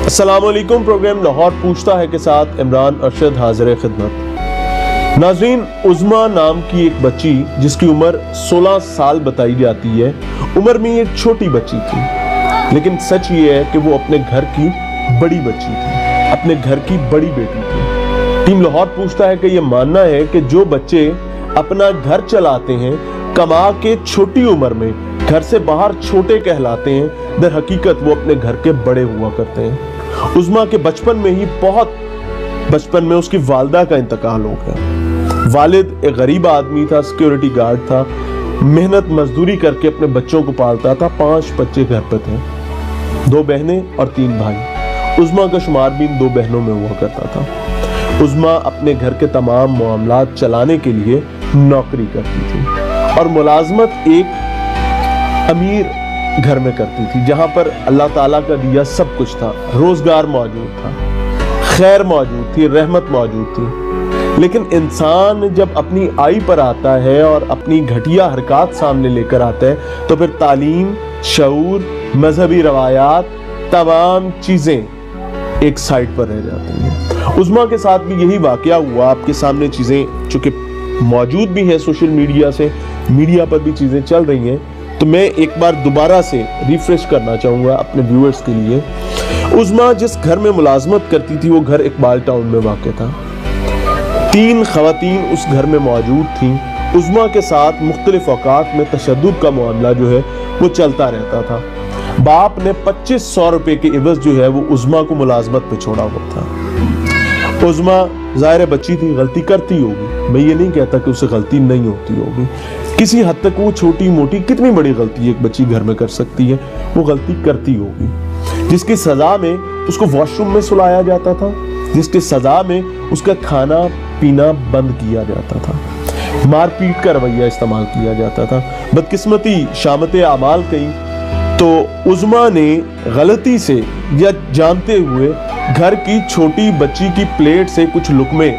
अस्सलामुअलैकुम। प्रोग्राम लाहौर पूछता है के साथ इमरान अरशद हाजिर खिदमत। नाज़रीन, उज़्मा नाम की एक बच्ची जिसकी उम्र 16 साल बताई जाती है, उम्र में एक छोटी बच्ची थी, लेकिन सच ये है कि वो अपने घर की बड़ी बच्ची थी, अपने घर की बड़ी बेटी थी। टीम लाहौर पूछता है कि ये मानना है कि जो बच्चे अपना घर चलाते हैं, कमा के छोटी उम्र में घर से बाहर छोटे कहलाते हैं, दर हकीकत वो अपने घर के बड़े हुआ करते हैं। उज़्मा के बचपन में ही बचपन में उसकी वालिदा का इंतकाल हो गया। वालिद एक गरीब आदमी था, सिक्योरिटी गार्ड था, मेहनत मजदूरी करके अपने बच्चों को पालता था। 5 बच्चे घर पे थे, 2 बहनें और 3 भाई। उज़्मा का शुमार भी इन 2 बहनों में हुआ करता था। उज़्मा अपने घर के तमाम मामलात चलाने के लिए नौकरी करती थी और मुलाजमत एक अमीर घर में करती थी, जहां पर अल्लाह ताला का दिया सब कुछ था, रोजगार मौजूद था, खैर मौजूद थी, रहमत मौजूद थी। लेकिन इंसान जब अपनी आई पर आता है और अपनी घटिया हरकत सामने लेकर आता है, तो फिर तालीम, शऊर, मजहबी रवायात, तमाम चीजें एक साइड पर रह जाती हैं। उज़्मा के साथ भी यही वाकया हुआ। आपके सामने चीजें चूंकि मौजूद भी है, सोशल मीडिया से मीडिया पर भी चीजें चल रही हैं, तो मैं एक बार दोबारा से रिफ्रेश करना चाहूँगा अपने व्यूअर्स के लिए। उज़्मा जिस घर में मुलाजमत करती थी, वो घर इकबाल टाउन में वाक़ था। 3 ख़वातीन उस घर में मौजूद थीं। उज़्मा के साथ मुख्तलिफ औक़ात में तशद्दुद का मामला जो है वो चलता रहता था। बाप ने 2500 रुपये के इवज़ जो है वो उज़्मा को मुलाजमत पे छोड़ा हुआ था। उज़्मा ज़ाहिर बच्ची थी, गलती करती होगी, मैं ये नहीं कहता कि उसे गलती नहीं होती होगी, किसी हद तक वो छोटी मोटी कितनी बड़ी गलती एक बच्ची घर में कर सकती है, वो गलती करती होगी, जिसकी सजा में उसको वॉशरूम में सुलाया जाता था, जिसकी सजा में उसका खाना पीना बंद किया जाता था, मारपीट का रवैया इस्तेमाल किया जाता था। बदकिस्मती शामते आमाल कहीं तो उज़्मा ने गलती से या जानते हुए घर की छोटी बच्ची की प्लेट से कुछ लुकमे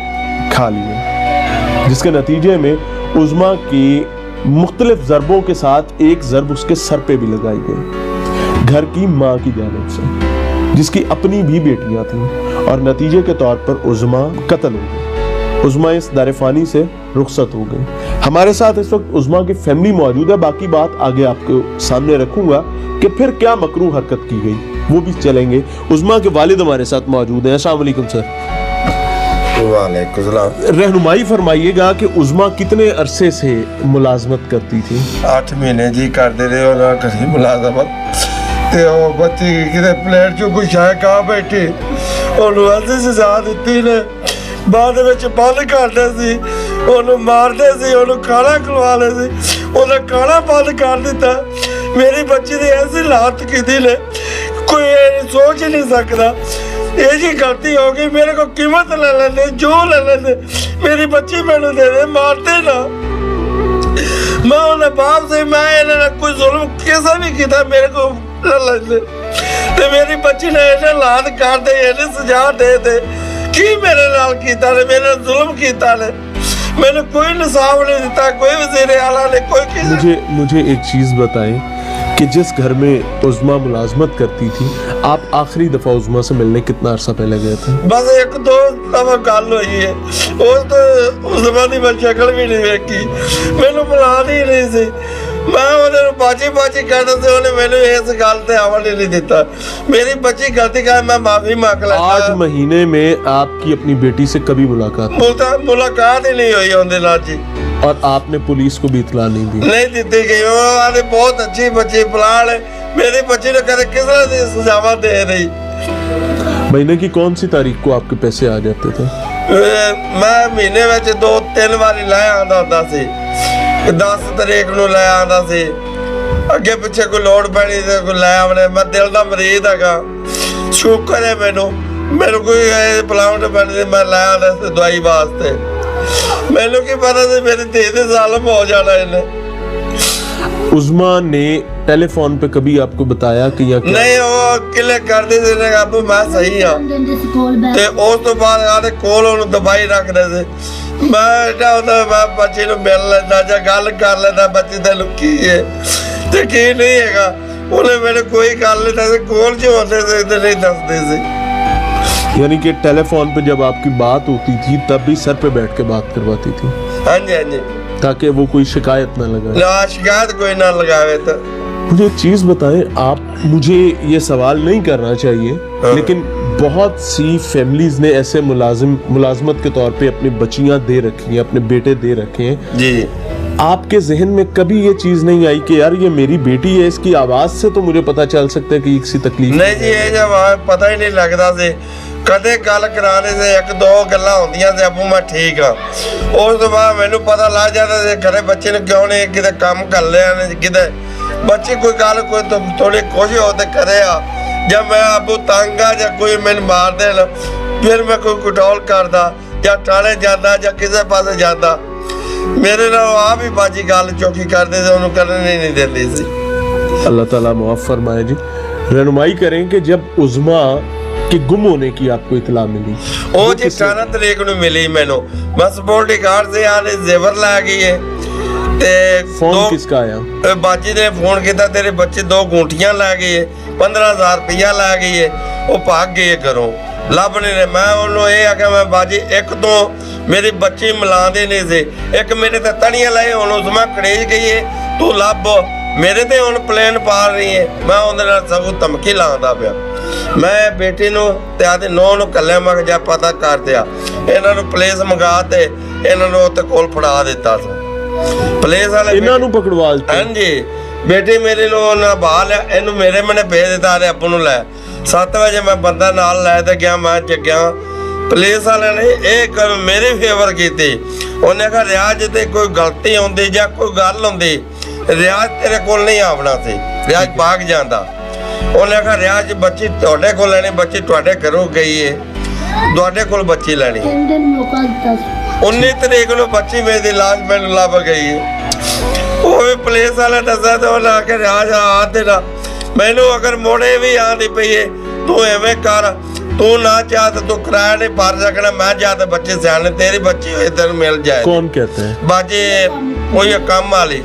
खा लिए, जिसके नतीजे में उज़्मा की मुख्तलिफ ज़रबों के साथ एक ज़रब उसके सर पे भी लगाई गई, घर की माँ की जानिब से, जिसकी अपनी भी बेटियां थीं, और नतीजे के तौर पर उज़्मा कत्ल हो गई। उज़्मा इस दारिफानी से रुखसत हो गई। हमारे साथ इस वक्त उज़्मा की फैमिली मौजूद है। बाकी बात आगे आपके सामने रखूंगा कि फिर क्या मकरूह हरकत की गई, वो भी चलेंगे। उज़्मा के वालिद हमारे साथ मौजूद हैं। अस्सलाम वालेकुम सर। रहनुमाई फरमाइएगा कि उज़्मा कितने अरसे से मुलाजमत करती थी? 8 महीने जी करते रहे और कहीं मुलाजमत ते वो बच्ची किते प्लेट चो कोई शाय कहा बैठी और ऐसी सजा दी ने, बाद विच बंद करदे सी, ओनू मारदे सी, ओनू खाना खिलवाते सी, ओने खाना बंद कर दिता। मेरी बच्ची दी ऐसी लात की ने कोई सोच ही नहीं सकता। ये जी गलती हो गई, मेरे को कीमत ले लेने, जो ले लेने, मेरी बच्ची मैंने दे दे, मारते ना। मैं उन्हें बाप से मैं इन्हें कोई जुल्म कैसा भी किया मेरे को ले लेने, तो मेरी बच्ची ने इन्हें लाद कर दे, इन्हें सजा दे दे। की मेरे नाल कीता ने, मेरे जुल्म कीता ने, मैंने कोई इंसाफ नहीं दिता, कोई वज़ीर आला ने, कोई मुझे एक चीज़ बताएं कि जिस घर में उज़्मा मुलाजमत करती थी, आप आखिरी दफा उज़्मा से मिलने कितना अरसा पहले गए थे? बस 1-2 दफा गल हुई है, उस तो उज़्मा दी मैं शक्ल भी नहीं देखी, मैंने बुलाना ही नहीं सी। मैं उन्हें बाची कहता से उन्हें मैंने इस गल ते अमल ही नहीं दिता। मेरी बच्ची गलती का मैं माफी मांग लेता। 8 महीने में आपकी अपनी बेटी से कभी मुलाकात ही नहीं हुई उनके नाल जी। और आपने पुलिस को भी इतला नहीं दी? दी गई। वो बहुत अच्छी बच्ची फलाल है, मेरी बच्ची ने कदे किस सजावा दे रही। महीने की कौन सी तारीख को आपके पैसे आ जाते थे? मैं महीने में 2-3 बारी लै आंदा हुंदा सी। 10 तारीख नूं लै आंदा सी, अगे पिछे कोई लोड़ पैनी ते कोई लै आवणे। मैं दिल दा मरीज हैगा, शुक्र है मैनू कोई पलावट पैनी मैं लै आंदा सी दवाई वास्ते। मैनू की पता सी मेरी धी दे ज़ालिम हो जाना इन्हें। उज़्मा ने टेलीफोन पे कभी आपको बताया कि या नहीं, वो किले कर दी थी ने अबू मैं सही हां, ते उस तो बाद आदे कोल ओनु दवाई रख दे थे। मैं क्या होता मैं बच्चे नूं मिल लेना जा गल कर लेना, बच्चे ते लुकी है ते की नहीं हैगा। उन्हें मैंने कोई गल नहीं दसी, कोल जो होंदे सी ते नहीं दसदे सी। यानी कि टेलीफोन पे जब आपकी बात होती थी तब भी सर पे बैठ के बात करवाती थी हाँ जी हाँ जी, ताकि वो कोई शिकायत ना लगाए। ना शिकायत कोई ना लगावे। तो मुझे एक चीज बताएं आप, मुझे ये सवाल नहीं करना चाहिए लेकिन बहुत सी फैमिलीज ने ऐसे मुलाजमत के तौर पे अपनी बच्चियां दे रखी हैं, अपने बेटे दे रखे हैं जी, आपके जहन में कभी ये चीज नहीं आई कि यार ये मेरी बेटी है, इसकी आवाज से तो मुझे पता चल सकता है कि किसी तकलीफ नहीं जी, ये जब पता ही नहीं लगता से कदे गल कराने से एक दो गल्लां होंदियां से अबू मैं ठीक हाँ, उस तो बाद मैनू पता लग जाता से घरे बच्चे ने क्यों नहीं किते काम कर लिया ने किते बच्चे कोई गल कोई तो थोड़ी खुश हो ते करे आ, जब मैं अबू तंग आ या कोई मैनू मार देन फिर मैं कोई कंट्रोल करदा या थाने जांदा या किसी पासे जांदा, मेरे नाल आप ही बाजी गल चौकी करदे ते उन्होंने करने नहीं देंदी सी। अल्लाह ताला मुआफ फरमाए जी। रहनुमाई करें कि जब उज़मा के गुम होने की आपको इतला मिली, ਉਹ ਜੀ 18 ਤਰੀਕ ਨੂੰ ਮਿਲੀ ਮੈਨੂੰ, ਮੈਂ ਸਪੋਰਟੀ ਗਾਰਡ से आने जेवर ला गई है ਤੇ फोन किसका आया? ਬਾਜੀ ਨੇ ਫੋਨ ਕੀਤਾ ਤੇਰੇ ਬੱਚੇ 2 ਗੁੰਠੀਆਂ ਲੈ ਗਏ 15000 ਰੁਪਇਆ ਲੈ ਗਏ, ਉਹ ਭਾਗ ਗਏ ਘਰੋਂ ਲੱਭਣੇ ਨੇ। ਮੈਂ ਉਹਨੂੰ ਇਹ ਆਖਿਆ ਮੈਂ ਬਾਜੀ ਇੱਕ ਤੋਂ ਮੇਰੀ ਬੱਚੀ ਮਿਲਾਉਂਦੇ ਨਹੀਂ ਸੀ, ਇੱਕ ਮੇਰੇ ਤੇ ਤਣੀਆਂ ਲਾਏ ਹੁਣ ਉਸ ਮੈਂ ਕੜੇਜ ਗਈ ਹੈ ਤੂੰ ਲੱਭ ਮੇਰੇ ਤੇ ਹੁਣ ਪਲਾਨ ਪਾ ਰਹੀ ਹੈ। ਮੈਂ ਉਹਦੇ ਨਾਲ ਸਗੋਂ ਧਮਕੀ ਲਾਉਂਦਾ ਪਿਆ, ਮੈਂ ਬੇਟੀ ਨੂੰ ਤੇ ਆਦੇ ਨੌ ਨੂੰ ਕੱਲਿਆ ਮੈਂ ਜਾ ਪਤਾ ਕਰ ਦਿਆ, ਇਹਨਾਂ ਨੂੰ ਪੁਲਿਸ ਮੰਗਾ ਤੇ ਇਹਨਾਂ ਨੂੰ ਉੱਤੇ ਕੋਲ ਫੜਾ ਦਿੱਤਾ ਸੀ ਪੁਲਿਸ ਵਾਲੇ, ਇਹਨਾਂ ਨੂੰ ਪਕੜਵਾ ਦਿੱਤਾ। ਹਾਂਜੀ ਬੇਟੀ ਮੇਰੇ ਨੂੰ ਨਾ ਬਾਹ ਲਿਆ, ਇਹਨੂੰ ਮੇਰੇ ਮਨੇ ਭੇਜ ਦਿੱਤਾ ਤੇ ਅੱਬੂ ਨੂੰ ਲੈ 7 ਵਜੇ ਮੈਂ ਬੰਦਾ ਨਾਲ ਲੈ ਤੇ ਗਿਆ, ਮੈਂ ਜੱਗਿਆ ਪੁਲਿਸ ਵਾਲਿਆਂ ਨੇ ਇਹ ਮੇਰੇ ਫੇਵਰ ਕੀਤੀ, ਉਹਨੇ ਕਿਹਾ ਰਿਆਜ਼ ਤੇ ਕੋਈ ਗਲਤੀ ਹੁੰਦੀ ਜਾਂ ਕੋਈ ਗੱਲ ਹੁੰਦੀ ਰਿਆਜ਼ ਤੇਰੇ ਕੋਲ ਨਹੀਂ ਆਉਣਾ ਸੀ, ਰਿਆਜ਼ ਭਾਗ ਜਾਂਦਾ। ਉਹਨੇ ਕਿਹਾ ਰਿਆਜ਼ ਬੱਚੀ ਤੁਹਾਡੇ ਕੋਲ ਲੈਣੀ, ਬੱਚੀ ਤੁਹਾਡੇ ਘਰੋਂ ਗਈ ਹੈ, ਤੁਹਾਡੇ ਕੋਲ ਬੱਚੀ ਲੈਣੀ। 19 ਤਰੀਕ ਨੂੰ ਬੱਚੀ ਮੇਰੀ ਲਾਸ਼ ਮੈਨੂੰ ਲੱਭ ਗਈ ਹੈ, ਉਹ ਵੀ ਪੁਲਿਸ ਵਾਲਾ ਦੱਸਿਆ ਤੇ ਉਹਨਾਂ ਆ ਕੇ ਰਿਆਜ਼ ਆ ਦੇਣਾ ਮੈਨੂੰ, ਅਗਰ ਮੋੜੇ ਵੀ ਆਂਦੀ ਪਈ ਹੈ ਤੂੰ ਐਵੇਂ ਕਰ, ਤੂੰ ਨਾ ਚਾਹ ਤੇ ਤੂੰ ਕਿਰਾਇਆ ਨਹੀਂ ਭਰ ਸਕਣਾ, ਮੈਂ ਜਾ ਤੇ ਬੱਚੇ ਸਿਆਣੇ ਤੇਰੀ ਬੱਚੀ ਹੋਏ ਤੈਨੂੰ ਮਿਲ ਜਾਏ। कौन कहते हैं? ਬਾਜੀ ਕੋਈ ਕੰਮ ਵਾਲੀ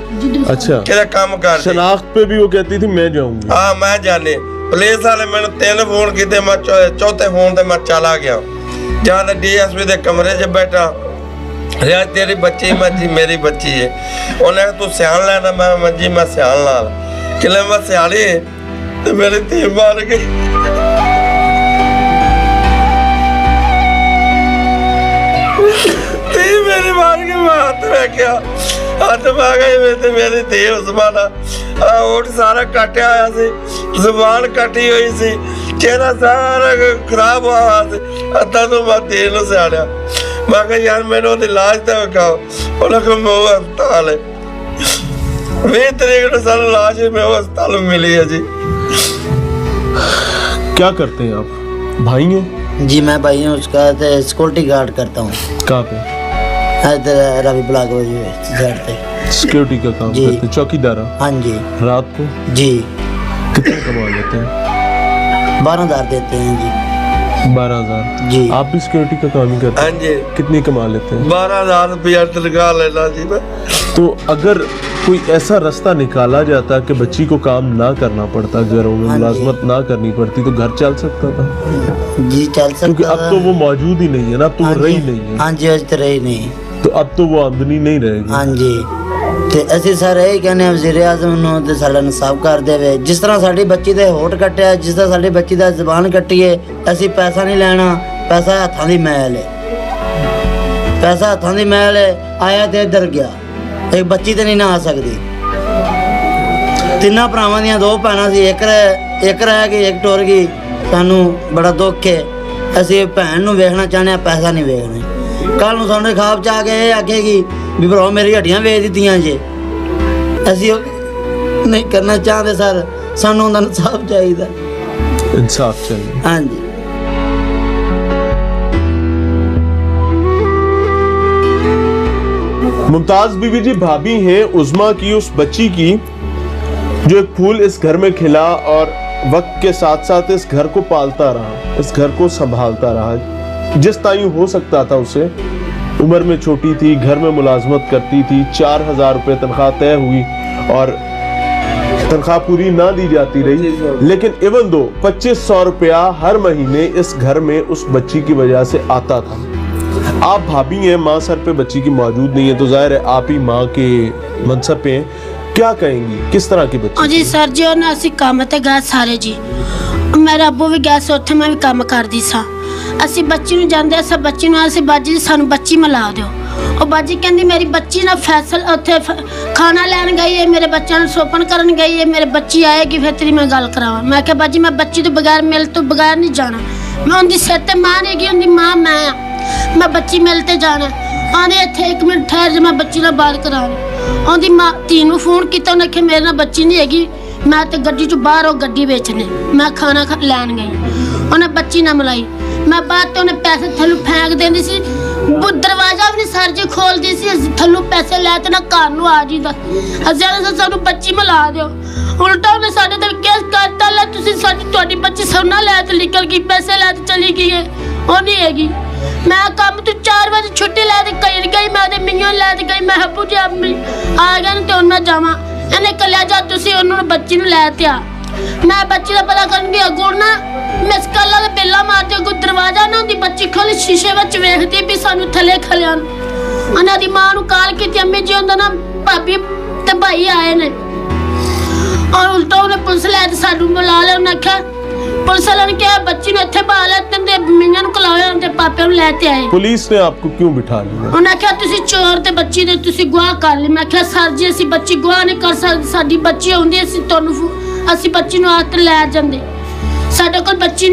अच्छा, ਕਿਹਦਾ ਕੰਮ ਕਰਦੀ, शनाख्त पे भी वो कहती थी मैं जाऊंगी। ਹਾਂ ਮੈਂ ਜਾਣੇ। ਪੁਲਿਸ ਵਾਲੇ ਮੈਨੂੰ 3 ਫੋਨ ਕੀਤੇ, ਮੈਂ ਚੌਥੇ ਫੋਨ ਤੇ ਮੈਂ ਚਲਾ ਗਿਆ, ਜਾਂ ਤੇ ਡੀਐਸਪੀ ਦੇ ਕਮਰੇ 'ਚ ਬੈਠਾ, ਰਿਆ ਤੇਰੀ ਬੱਚੀ ਮੱਜੀ ਮੇਰੀ ਬੱਚੀ ਹੈ, ਉਹਨੇ ਕਿਹਾ ਤੂੰ ਸਿਆਣ ਲੈਣਾ, ਮੈਂ ਮੱਜੀ ਮੈਂ ਸਿਆਣ ਨਾਲ ਕਿਲੇ ਮੈਂ ਸਿਆਲੀ ਤੇ ਮੇਰੀ ਧੀ ਮਾਰ ਗਈ। ਧੀ ਮੇਰੀ ਮਾਰ ਕੇ ਮੈਂ ਹੱਥ ਰੱਖਿਆ, ਹੱਥ ਪਾ ਗਈ ਤੇ ਮੇਰੀ ਧੀ ਉਸਮਾਨਾ ਓਟ ਸਾਰਾ ਕੱਟਿਆ ਹੋਇਆ ਸੀ, ਜ਼ੁਬਾਨ ਕੱਟੀ ਹੋਈ ਸੀ, ਚਿਹਰਾ ਸਾਰਾ ਖਰਾਬ ਹੋਇਆ ਸੀ, ਅੱਧਾ ਤੋਂ ਮੈਂ ਧੀ ਨੂੰ ਸਿਆੜਿਆ। ਮੈਂ ਕਿਹਾ ਯਾਰ ਮੈਨੂੰ ਉਹਦੀ ਲਾਸ਼ ਤਾਂ ਵਿਖਾਓ, ਉਹਨਾਂ ਕੋਲ ਮੈਂ ਉਹ ਹਸਪਤਾਲ ਹੈ 20 ਤਰੀਕ ਨੂੰ ਸਾਨੂੰ ਲਾਸ਼ ਮੈਂ ਉਹ ਹਸਪਤਾਲ ਮਿਲੀ ਹੈ ਜੀ। क्या करते हैं आप? भाई हैं? जी मैं भाई हूँ उसका सिक्योरिटी गार्ड करता हूँ कहाँ पे? इधर रवि ब्लॉक साइड पे सिक्योरिटी का काम जी। करते हैं, चौकीदार। हाँ जी रात को जी कितना कमा लेते हैं? 12,000 देते हैं जी 12,000। जी। आप भी सिक्योरिटी का काम ही करते हाँ हैं? जी, कितनी कमा लेते हैं? 12,000 रुपया तनख्वाह लेना जी मैं। तो अगर कोई ऐसा रास्ता निकाला जाता कि बच्ची को काम ना करना पड़ता, घरों में हाँ जी। मुलाजमत ना करनी पड़ती, तो घर चल सकता था? जी चल क्योंकि सकता अब तो वो मौजूद ही नहीं है ना, अब तो हाँ वो रही जी, नहीं है, हाँ जी अज तो रही नहीं। तो अब तो वो आमदनी नहीं रहेगी। हाँ जी ਤੇ ਅਸੀਂ ਸਰ ਇਹ ਕਹਿੰਦੇ ਹਾਂ ਵਜ਼ੀਰ ਆਜ਼ਮ ਨੂੰ ਤੇ ਸਾਡਾ ਇਨਸਾਫ ਕਰ ਦੇਵੇ, ਜਿਸ ਤਰ੍ਹਾਂ ਸਾਡੀ ਬੱਚੀ ਦੇ ਹੋਠ ਕੱਟਿਆ, ਜਿਸ ਤਰ੍ਹਾਂ ਸਾਡੀ ਬੱਚੀ ਦਾ ਜ਼ਬਾਨ ਕੱਟੀ ਹੈ, ਅਸੀਂ ਪੈਸਾ ਨਹੀਂ ਲੈਣਾ, ਪੈਸਾ ਹੱਥਾਂ ਦੀ ਮੈਲ ਹੈ, ਪੈਸਾ ਹੱਥਾਂ ਦੀ ਮੈਲ ਹੈ, ਆਇਆ ਤੇ ਇੱਧਰ ਗਿਆ, ਇੱਕ ਬੱਚੀ ਤੇ ਨਹੀਂ ਨਾ ਆ ਸਕਦੀ। ਤਿੰਨਾਂ ਭਰਾਵਾਂ ਦੀਆਂ 2 ਭੈਣਾਂ ਸੀ, ਇੱਕ ਰਹਿ ਗਈ, ਇੱਕ ਟੁਰ ਗਈ, ਸਾਨੂੰ ਬੜਾ ਦੁੱਖ ਹੈ, ਅਸੀਂ ਭੈਣ ਨੂੰ ਵੇਖਣਾ ਚਾਹੁੰਦੇ ਹਾਂ, ਪੈਸਾ ਨਹੀਂ ਵੇਖਣਾ। ਕੱਲ ਨੂੰ ਸਾਡੇ ਖਾਬ ਚ ਆ ਕੇ ਇਹ ਆਖੇਗੀ ਵੀ ਭਰਾ ਮੇਰੀ ਹੱਡੀਆਂ ਵੇਚ ਦਿੱਤੀਆਂ ਜੇ, ਅਸੀਂ ਉਹ ਨਹੀਂ ਕਰਨਾ ਚਾਹਦੇ ਸਰ, ਸਾਨੂੰ ਉਹਦਾ ਇਨਸਾਫ ਚਾਹੀਦਾ। इंसाफ चाहिए। हाँ जी मुमताज बीवी जी भाभी हैं उज़मा की, उस बच्ची की जो एक फूल इस घर में खिला और वक्त के साथ साथ इस घर को पालता रहा, इस घर को संभालता रहा जिस ताई हो सकता था उसे। उम्र में छोटी थी, घर में मुलाजमत करती थी, 4,000 रुपये तनख्वाह तय हुई और तनख्वाह पूरी ना दी जाती रही, लेकिन इवन दो 2500 रुपया हर महीने इस घर में उस बच्ची की वजह से आता था। आप भाभी हैं, माँ सर पे बच्ची की मौजूद नहीं है, तो जाहिर है आप ही माँ के मनसब पे हैं, क्या कहेंगी, किस तरह की बच्ची? जी सर जी, ਉਹਨਾਂ ਅਸੀਂ ਕੰਮ ਤੇ ਗਏ ਸਾਰੇ ਜੀ, ਮੇਰਾ ਅੱਬੂ ਵੀ ਗਿਆ ਸੀ ਉੱਥੇ, ਮੈਂ ਵੀ ਕੰਮ ਕਰਦੀ ਸਾਂ। ਅਸੀਂ ਬੱਚੀ ਨੂੰ ਜਾਂਦੇ ਸਾਂ, ਬੱਚੀ ਨੂੰ ਅਸੀਂ ਬਾਜੀ ਸਾਨੂੰ ਬੱਚੀ ਮਿਲਾ ਦਿਓ। ਉਹ ਬਾਜੀ ਕਹਿੰਦੀ ਮੇਰੀ ਬੱਚੀ ਨਾ ਫੈਸਲ ਉੱਥੇ ਖਾਣਾ ਲੈਣ ਗਈ ਹੈ, ਮੇਰੇ ਬੱਚਿਆਂ ਨੂੰ ਸੋਪਨ ਕਰਨ ਗਈ ਹੈ, ਮੇਰੇ ਬੱਚੀ ਆਏਗੀ ਫਿਰ ਤੇਰੀ ਮੈਂ ਗੱਲ ਕਰਾਵਾਂ। ਮੈਂ ਕਿਹਾ ਬਾਜੀ ਮੈਂ ਬੱਚੀ ਤੋਂ ਬਗੈਰ ਮਿਲ ਤੋਂ ਬਗੈਰ ਨਹੀਂ ਜਾਣਾ, ਮੈਂ ਉਹਦੀ ਸਿਰ ਤੇ ਮਾਂ ਨਹੀਂ ਹੈਗੀ, ਉਹਦੀ ਮਾਂ ਮੈਂ ਬੱਚੀ ਮਿਲ ਤੇ ਜਾਣਾ। ਆਂਦੇ ਇੱਥੇ 1 ਮਿੰਟ ਠਹਿਰ ਜਾ, ਮੈਂ ਬੱਚੀ ਨਾਲ ਬਾਤ ਕਰਾਂਗੀ। ਉਹਦੀ ਮਾਂ ਧੀ ਨੂੰ ਫੋਨ ਕੀਤਾ, ਉਹਨੇ ਆਖਿਆ ਮੇਰੇ ਨਾਲ ਬੱਚੀ ਨਹੀਂ ਹੈਗੀ, ਮੈਂ ਤੇ ਗੱਡੀ 'ਚ ਬਾਹਰ ਉਹ ਗੱਡੀ ਵੇਚਣੇ, ਮੈਂ ਖਾਣਾ ਲੈਣ ਗਈ। ਉਹਨੇ ਬੱਚੀ ਨਾ ਮਿਲਾਈ, ਮੈਂ ਬਾਅਦ ਤੇ ਉਹਨੇ ਪੈਸੇ ਥੱਲੋਂ ਫੈਂਕ ਦਿੰਦੀ ਸੀ, ਦਰਵਾਜ਼ਾ ਵੀ ਨਹੀਂ ਸਰ ਜੀ ਖੋਲਦੀ ਸੀ, ਥੱਲੋਂ ਪੈਸੇ ਲੈ ਤੇ ਨਾ ਘਰ ਨੂੰ ਆ ਜੀਦਾ। ਅਸੀਂ ਸਾਨੂੰ ਬੱਚੀ ਮਿਲਾ ਦਿਓ, ਉਲਟਾ ਉਹਨੇ ਸਾਡੇ ਤੇ ਕੇਸ ਕਰਤਾ, ਲੈ ਤੁਸੀਂ ਤੁਹਾਡੀ ਬੱਚੀ ਸੋਨਾ ਲੈ ਤੇ ਨਿਕਲ ਗਈ, ਪੈਸੇ ਲੈ ਤੇ ਚਲੀ ਗਈ ਹੈ, ਉਹ ਨਹੀਂ ਹੈਗੀ। ਮੈਂ ਕੰਮ ਤੋਂ 4 ਵਜੇ ਛੁੱਟੀ ਲੈ ਤੇ ਘਰ ਗਈ, ਮੈਂ ਉਹਦੇ ਮੀਆਂ ਲੈ ਤੇ ਗਈ, ਮੈਂ ਹੱਬੂ ਜੀ ਆ ਗਿਆ ਤੇ ਉਹਨਾਂ ਜਾਵਾਂ, ਇਹਨੇ ਕੱਲਿਆ ਜਾ ਤੁਸੀਂ ਉਹਨੂੰ ਬੱਚੀ ਨੂੰ ਲੈ ਤੇ ਆ। ਮੈਂ ਬੱਚੀ ਦਾ ਪਤਾ ਕਰਨ ਗਿਆ ਗੁੜ ਨਾ ਮਿਸ ਕਾਲਾਂ ਦੇ ਬਿੱਲਾ ਮਾਰਦੇ, ਕੋਈ ਦਰਵਾਜ਼ਾ ਨਾ ਹੁੰਦੀ, ਬੱਚੀ ਖੋਲੀ ਸ਼ੀਸ਼ੇ ਵਿੱਚ ਵੇਖਦੀ ਵੀ ਸਾਨੂੰ ਥੱਲੇ ਖਲਿਆਂ। ਉਹਨਾਂ ਦੀ ਮਾਂ ਨੂੰ ਕਾਲ ਕੀਤੀ, ਅੰਮੀ ਜੀ ਹੁੰਦਾ ਨਾ ਭਾਬੀ ਤੇ ਭਾਈ ਆਏ ਨੇ, ਔਰ ਉਲਟਾ ਉਹਨੇ ਪੁਲਿਸ ਲੈ ਤੇ ਸਾਨੂੰ ਬੁਲਾ ਲਿਆ। ਉਹਨੇ ਆਖਿਆ ਪੁਲਿਸ ਵਾਲਿਆਂ ਨੇ ਕਿਹਾ ਬੱਚੀ ਨੂੰ ਇੱਥੇ ਪਾ ਲੈ ਤੇ ਮੀਆਂ ਨੂੰ ਕਲਾਇਆ ਤੇ ਪਾਪੇ ਨੂੰ ਲੈ ਤੇ ਆਏ। पुलिस ने आपको क्यों बिठा लिया? ਉਹਨੇ ਆਖਿਆ ਤੁਸੀਂ ਚੋਰ ਤੇ ਬੱਚੀ ਦੇ ਤੁਸੀਂ ਗਵਾਹ ਕਰ ਲਈ। ਮੈਂ ਕਿਹਾ ਸਰ ਜੀ ਅਸੀਂ ਬੱਚੀ ਗਵਾਹ ਨਹੀਂ ਕਰ ਸਕਦੇ, ਸਾਡੀ ਬੱਚੀ ਆਉਂਦੀ ਅਸੀਂ ਤੁਹਾਨੂੰ ਅਸੀਂ ਬੱਚੀ ਨੂੰ ਆਤ ਲੈ ਜਾਂਦੇ, ਸਾਡੇ ਕੋਲ ਬੱਚੀ ਨਹੀਂ